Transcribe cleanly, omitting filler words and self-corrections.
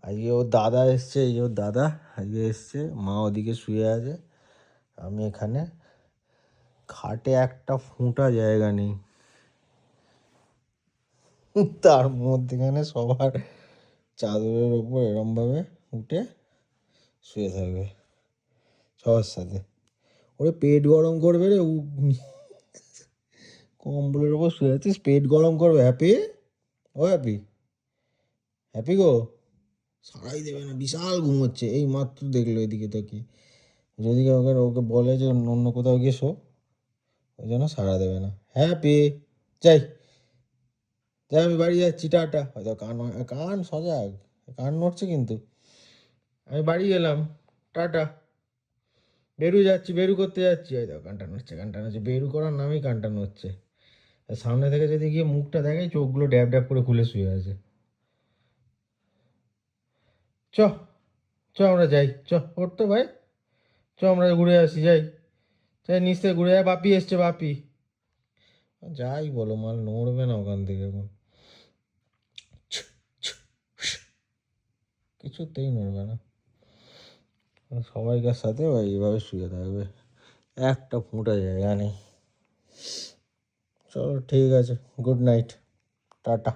আজকে ওর দাদা এসছে, এই ওর দাদা আজকে এসছে, মা ওদিকে শুয়ে আছে, আমি এখানে। খাটে একটা ফুঁটা জায়গা নেই, তার মধ্যেখানে সবার চাদরের ওপর এরমভাবে উঠে শুয়ে থাকবে সবার সাথে। ওরে পেট গরম করবে রে, কম্বলের ওপর শুয়ে আছিস, পেট গরম করবে। হ্যাপি, ও হ্যাপি, হ্যাপি গো, সারাই দেবে না, বিশাল ঘুমোচ্ছে। এই মাত্র দেখলো এদিকে তাকিয়ে, যদি ওকে ওকে বলে যে অন্য কোথাও গিয়ে শো, ওই জন্য সাড়া দেবে না। হ্যাপি, যাই যাই, আমি বাড়ি যাচ্ছি, টাটা। হয়তো কান কান সজাগ, কান নড়ছে কিন্তু। আমি বাড়ি গেলাম, টাটা। বেরু যাচ্ছি, বেরু করতে যাচ্ছি, হয়তো কানটা নড়ছে, কানটা নড়ছে, বেরু করার নামেই কানটা নড়ছে। সামনে থেকে যদি গিয়ে মুখটা দেখাই, চোখগুলো ড্যাব ড্যাব করে খুলে শুয়ে আছে। চ চ আমরা যাই, চ ওর তো ভাই, চ আমরা ঘুরে আসি, যাই যাই, নিচ থেকে ঘুরে যাই। বাপি এসছে, বাপি। যাই বলো, মাল নড়বে না ওখান থেকে এখন, কিছুতেই নড়বে না। সবাইকার সাথে এইভাবে শুয়ে থাকবে, একটা ফুঁটা জায়গা নেই। চলো ঠিক আছে, গুড নাইট, টাটা।